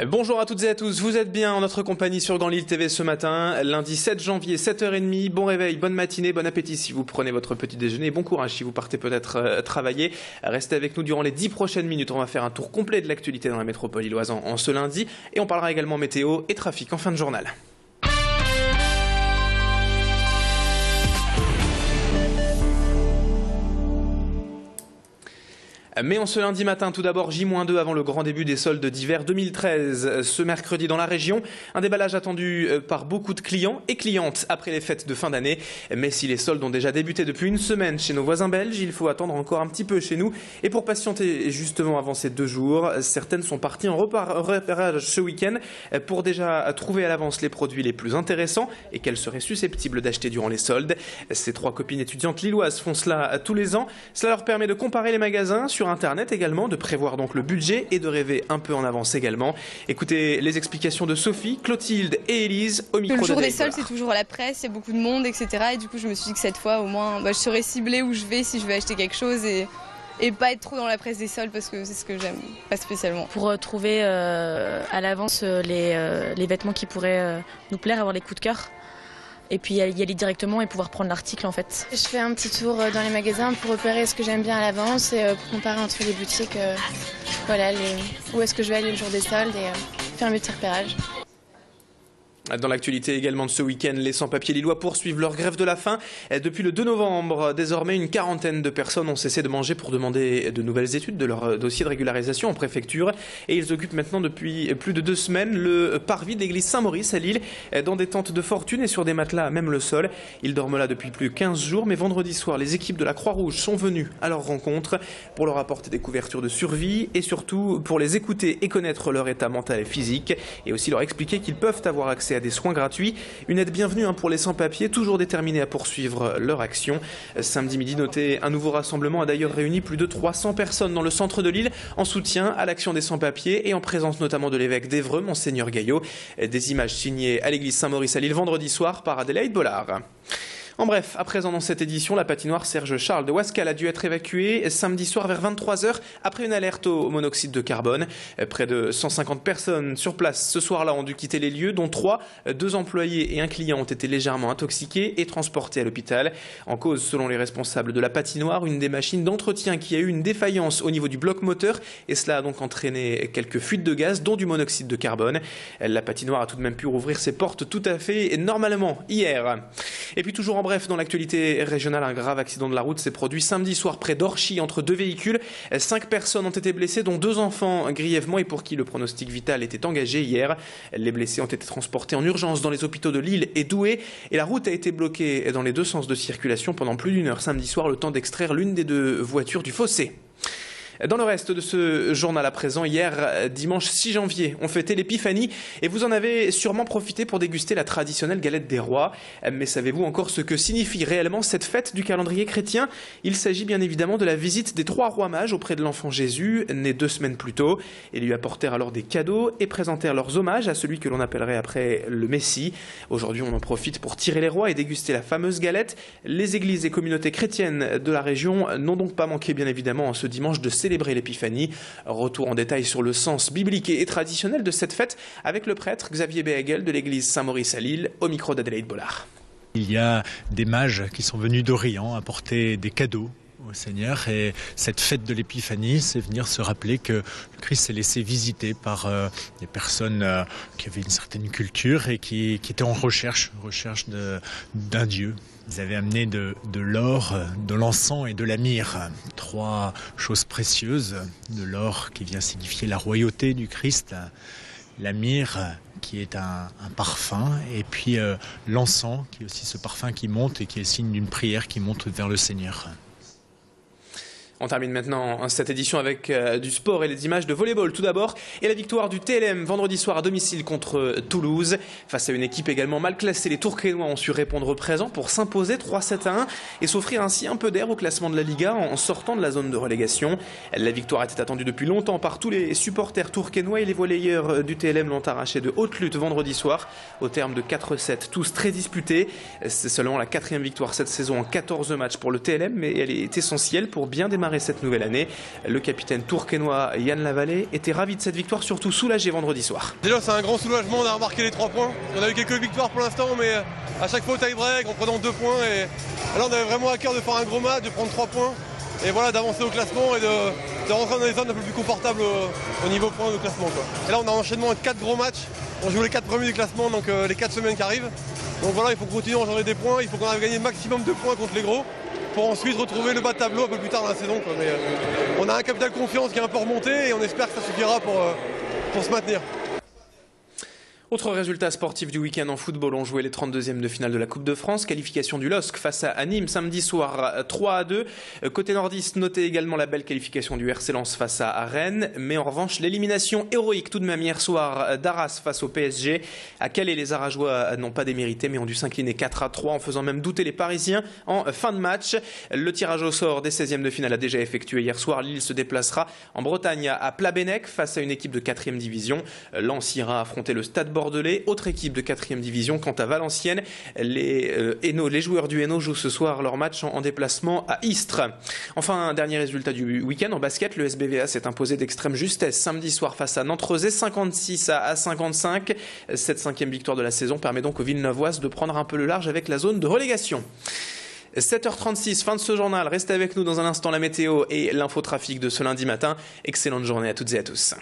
Bonjour à toutes et à tous, vous êtes bien en notre compagnie sur Grand Lille TV ce matin, lundi 7 janvier, 7h30, bon réveil, bonne matinée, bon appétit si vous prenez votre petit déjeuner, bon courage si vous partez peut-être travailler. Restez avec nous durant les 10 prochaines minutes, on va faire un tour complet de l'actualité dans la métropole lilloise en ce lundi et on parlera également météo et trafic en fin de journal. Mais en ce lundi matin, tout d'abord J-2 avant le grand début des soldes d'hiver 2013. Ce mercredi dans la région, un déballage attendu par beaucoup de clients et clientes après les fêtes de fin d'année. Mais si les soldes ont déjà débuté depuis une semaine chez nos voisins belges, il faut attendre encore un petit peu chez nous. Et pour patienter justement avant ces 2 jours, certaines sont parties en repérage ce week-end pour déjà trouver à l'avance les produits les plus intéressants et qu'elles seraient susceptibles d'acheter durant les soldes. Ces 3 copines étudiantes lilloises font cela tous les ans. Cela leur permet de comparer les magasins sur Internet également, de prévoir donc le budget et de rêver un peu en avance également. Écoutez les explications de Sophie, Clotilde et Élise au micro de Le jour des soldes, c'est toujours la presse, il y a beaucoup de monde, etc. Et du coup, je me suis dit que cette fois, au moins, je serai ciblée où je vais si je veux acheter quelque chose et pas être trop dans la presse des soldes parce que c'est ce que j'aime, pas spécialement. Pour trouver à l'avance les vêtements qui pourraient nous plaire, avoir les coups de cœur. Et puis y aller directement et pouvoir prendre l'article en fait. Je fais un petit tour dans les magasins pour repérer ce que j'aime bien à l'avance et pour comparer entre les boutiques, où est-ce que je vais aller le jour des soldes et faire mes petits repérages. Dans l'actualité également de ce week-end, les sans-papiers lillois poursuivent leur grève de la faim. Depuis le 2 novembre, désormais une quarantaine de personnes ont cessé de manger pour demander de nouvelles études de leur dossier de régularisation en préfecture. Et ils occupent maintenant depuis plus de 2 semaines le parvis de l'église Saint-Maurice à Lille, dans des tentes de fortune et sur des matelas, même le sol. Ils dorment là depuis plus de 15 jours, mais vendredi soir, les équipes de la Croix-Rouge sont venues à leur rencontre pour leur apporter des couvertures de survie et surtout pour les écouter et connaître leur état mental et physique et aussi leur expliquer qu'ils peuvent avoir accès à des soins gratuits. Une aide bienvenue pour les sans-papiers, toujours déterminés à poursuivre leur action. Samedi midi, notez, un nouveau rassemblement a d'ailleurs réuni plus de 300 personnes dans le centre de Lille en soutien à l'action des sans-papiers et en présence notamment de l'évêque d'Évreux, Monseigneur Gaillot. Des images signées à l'église Saint-Maurice à Lille vendredi soir par Adélaïde Bollard. En bref, à présent dans cette édition, la patinoire Serge Charles de Wascal a dû être évacuée samedi soir vers 23h après une alerte au monoxyde de carbone. Près de 150 personnes sur place ce soir-là ont dû quitter les lieux, dont 3, 2 employés et un client ont été légèrement intoxiqués et transportés à l'hôpital. En cause, selon les responsables de la patinoire, une des machines d'entretien qui a eu une défaillance au niveau du bloc moteur et cela a donc entraîné quelques fuites de gaz, dont du monoxyde de carbone. La patinoire a tout de même pu rouvrir ses portes tout à fait normalement hier. Et puis toujours en bref, dans l'actualité régionale, un grave accident de la route s'est produit samedi soir près d'Orchy entre 2 véhicules. 5 personnes ont été blessées, dont 2 enfants grièvement et pour qui le pronostic vital était engagé hier. Les blessés ont été transportés en urgence dans les hôpitaux de Lille et Douai et la route a été bloquée dans les 2 sens de circulation pendant plus d'1 heure samedi soir, le temps d'extraire l'une des 2 voitures du fossé. Dans le reste de ce journal à présent, hier, dimanche 6 janvier, on fêtait l'Épiphanie et vous en avez sûrement profité pour déguster la traditionnelle galette des rois. Mais savez-vous encore ce que signifie réellement cette fête du calendrier chrétien? Il s'agit bien évidemment de la visite des 3 rois mages auprès de l'enfant Jésus, né 2 semaines plus tôt. Ils lui apportèrent alors des cadeaux et présentèrent leurs hommages à celui que l'on appellerait après le Messie. Aujourd'hui, on en profite pour tirer les rois et déguster la fameuse galette. Les églises et communautés chrétiennes de la région n'ont donc pas manqué bien évidemment ce dimanche de célébrer l'Épiphanie. Retour en détail sur le sens biblique et traditionnel de cette fête avec le prêtre Xavier Béhagel de l'église Saint-Maurice à Lille au micro d'Adélaïde Bollard. Il y a des mages qui sont venus d'Orient apporter des cadeaux au Seigneur et cette fête de l'Épiphanie, c'est venir se rappeler que le Christ s'est laissé visiter par des personnes qui avaient une certaine culture et qui étaient en recherche d'un Dieu. Ils avaient amené de l'or, de l'encens et de la myrrhe, 3 choses précieuses. De l'or qui vient signifier la royauté du Christ, la myrrhe qui est un parfum, et puis l'encens qui est aussi ce parfum qui monte et qui est le signe d'une prière qui monte vers le Seigneur. On termine maintenant cette édition avec du sport et les images de volleyball tout d'abord. Et la victoire du TLM vendredi soir à domicile contre Toulouse. Face à une équipe également mal classée, les Tourquenois ont su répondre présent pour s'imposer 3-7-1 et s'offrir ainsi un peu d'air au classement de la Liga en sortant de la zone de relégation. La victoire était attendue depuis longtemps par tous les supporters tourquenois et les volleyeurs du TLM l'ont arraché de haute lutte vendredi soir au terme de 4-7, tous très disputés. C'est seulement la 4e victoire cette saison en 14 matchs pour le TLM, mais elle est essentielle pour bien démarrer démarrer cette nouvelle année. Le capitaine tourquenois Yann Lavallée était ravi de cette victoire, surtout soulagé vendredi soir. Déjà c'est un grand soulagement d'avoir marqué les 3 points. On a eu quelques victoires pour l'instant, mais à chaque fois au tie-break en prenant 2 points. Et là on avait vraiment à cœur de faire un gros match, de prendre 3 points. Et voilà, d'avancer au classement et de rentrer dans les zones un peu plus confortables au niveau points de classement, quoi. Et là on a un enchaînement de 4 gros matchs. On joue les 4 premiers du classement, donc les 4 semaines qui arrivent. Donc voilà, il faut continuer à engendrer des points, il faut qu'on arrive à gagner le maximum de points contre les gros pour ensuite retrouver le bas de tableau un peu plus tard dans la saison, quoi. Mais on a un capital confiance qui est un peu remonté et on espère que ça suffira pour se maintenir. Autre résultat sportif du week-end en football, on jouait les 32e de finale de la Coupe de France. Qualification du LOSC face à Nîmes samedi soir 3-2. Côté nordiste, notez également la belle qualification du RC Lens face à Rennes. Mais en revanche, l'élimination héroïque tout de même hier soir d'Arras face au PSG. À Calais, les Arageois n'ont pas démérité mais ont dû s'incliner 4-3 en faisant même douter les Parisiens en fin de match. Le tirage au sort des 16e de finale a déjà effectué hier soir. Lille se déplacera en Bretagne à Plabennec face à une équipe de 4e division. Lens ira affronter le Stade Bordelais, autre équipe de 4e division. Quant à Valenciennes, les joueurs du Hainaut jouent ce soir leur match en déplacement à Istres. Enfin, un dernier résultat du week-end en basket, le SBVA s'est imposé d'extrême justesse samedi soir face à Nantes-Rezé, 56 à 55. Cette 5e victoire de la saison permet donc aux Villeneuvoises de prendre un peu le large avec la zone de relégation. 7h36, fin de ce journal. Restez avec nous dans un instant, la météo et l'infotrafic de ce lundi matin. Excellente journée à toutes et à tous.